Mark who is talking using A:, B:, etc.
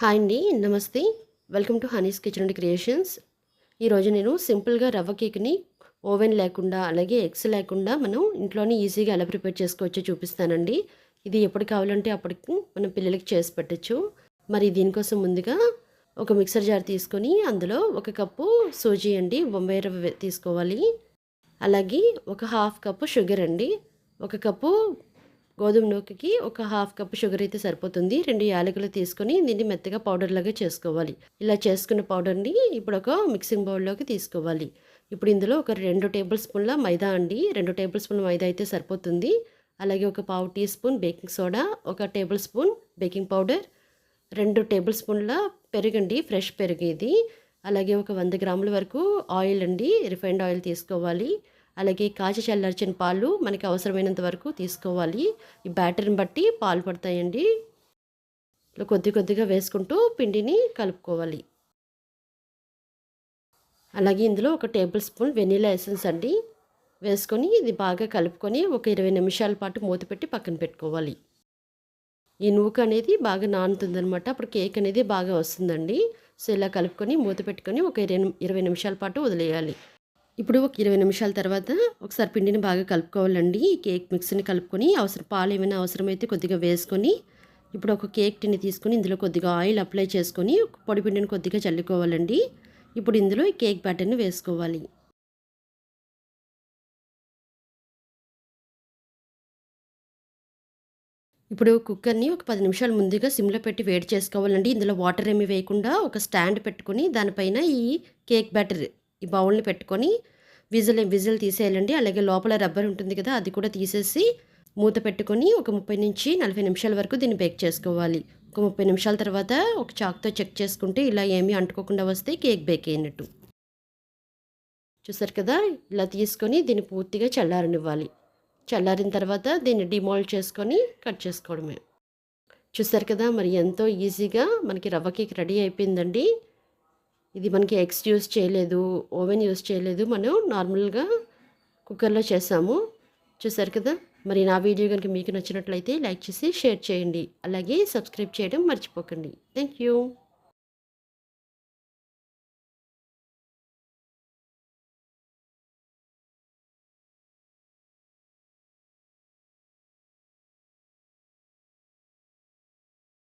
A: Hi అండి. నమస్తే. Welcome to Honey's kitchen and creations. ఈరోజు నేను సింపుల్గా రవ్వ కేక్ని ఓవెన్ లేకుండా అలాగే ఎగ్స్ లేకుండా మనం ఇంట్లోనే ఈజీగా ఎలా ప్రిపేర్ చేసుకోవచ్చో చూపిస్తానండి. ఇది ఎప్పుడు కావాలంటే అప్పటికి మనం పిల్లలకి చేసి పెట్టచ్చు. మరి దీనికోసం ముందుగా ఒక మిక్సర్ జార్ తీసుకొని అందులో ఒక కప్పు సూజీ అండి, బొంబాయి రవ్వ తీసుకోవాలి. అలాగే ఒక హాఫ్ కప్పు షుగర్ అండి, ఒక కప్పు గోధుమ నూకకి ఒక హాఫ్ కప్ షుగర్ అయితే సరిపోతుంది. 2 యాలకులు తీసుకొని దీన్ని మెత్తగా పౌడర్ లాగా చేసుకోవాలి. ఇలా చేసుకున్న పౌడర్ని ఇప్పుడు ఒక మిక్సింగ్ బౌల్లోకి తీసుకోవాలి. ఇప్పుడు ఇందులో ఒక 2 టేబుల్ స్పూన్ల మైదా అండి, 2 టేబుల్ స్పూన్ల మైదా అయితే సరిపోతుంది. అలాగే ఒక పావు టీ స్పూన్ బేకింగ్ సోడా, ఒక table spoon baking powder, 2 table స్పూన్ల పెరుగండి, ఫ్రెష్ పెరుగు ఇది. అలాగే ఒక 100 గ్రాముల వరకు ఆయిల్ అండి, రిఫైన్డ్ ఆయిల్ తీసుకోవాలి. అలాగే కాచి చల్లార్చిన పాలు మనకి అవసరమైనంత వరకు తీసుకోవాలి. ఈ బ్యాటర్ని బట్టి పాలు పడతాయండి. ఇలా కొద్ది కొద్దిగా వేసుకుంటూ పిండిని కలుపుకోవాలి. అలాగే ఇందులో ఒక టేబుల్ స్పూన్ వెనీలా ఎసెన్స్ అండి వేసుకొని ఇది బాగా కలుపుకొని ఒక 20 నిమిషాల పాటు మూత పెట్టి పక్కన పెట్టుకోవాలి. ఈ నూక అనేది బాగా నానుతుందనమాట. అప్పుడు కేక్ అనేది బాగా వస్తుందండి. సో ఇలా కలుపుకొని మూత పెట్టుకొని ఒక 20 నిమిషాల పాటు వదిలేయాలి. ఇప్పుడు ఒక 20 నిమిషాల తర్వాత ఒకసారి పిండిని బాగా కలుపుకోవాలండి. ఈ కేక్ మిక్స్ని కలుపుకొని పాలు ఏమైనా అవసరమైతే కొద్దిగా వేసుకొని ఇప్పుడు ఒక కేక్ టిన్ని తీసుకొని ఇందులో కొద్దిగా ఆయిల్ అప్లై చేసుకొని పొడి పిండిని కొద్దిగా చల్లుకోవాలండి. ఇప్పుడు ఇందులో ఈ కేక్ బ్యాటర్ని వేసుకోవాలి. ఇప్పుడు కుక్కర్ని ఒక 10 నిమిషాలు ముందుగా సిమ్లో పెట్టి వేడి చేసుకోవాలండి. ఇందులో వాటర్ ఏమి వేయకుండా ఒక స్టాండ్ పెట్టుకొని దానిపైన ఈ కేక్ బ్యాటర్ ఈ బౌల్ని పెట్టుకొని విజిల్ తీసేయాలండి. అలాగే లోపల రబ్బర్ ఉంటుంది కదా, అది కూడా తీసేసి మూత పెట్టుకొని ఒక 30 నుంచి 40 నిమిషాల వరకు దీన్ని బేక్ చేసుకోవాలి. ఒక 30 నిమిషాల తర్వాత ఒక చాక్తో చెక్ చేసుకుంటే ఇలా ఏమీ అంటుకోకుండా వస్తే కేక్ బేక్ అయినట్టు. చూసారు కదా, ఇలా తీసుకొని దీన్ని పూర్తిగా చల్లారనివ్వాలి. చల్లారిన తర్వాత దీన్ని డిమోల్డ్ చేసుకొని కట్ చేసుకోవడమే. చూసారు కదా, మరి ఎంతో ఈజీగా మనకి రవ్వ కేక్ రెడీ అయిపోయిందండి. ఇది మనకి ఎగ్స్ యూస్ చేయలేదు, ఓవెన్ యూస్ చేయలేదు, మనం నార్మల్గా కుక్కర్లో చేసాము. చూసారు కదా, మరి నా వీడియో కనుక మీకు నచ్చినట్లయితే లైక్ చేసి షేర్ చేయండి. అలాగే సబ్స్క్రైబ్ చేయడం మర్చిపోకండి. Thank you.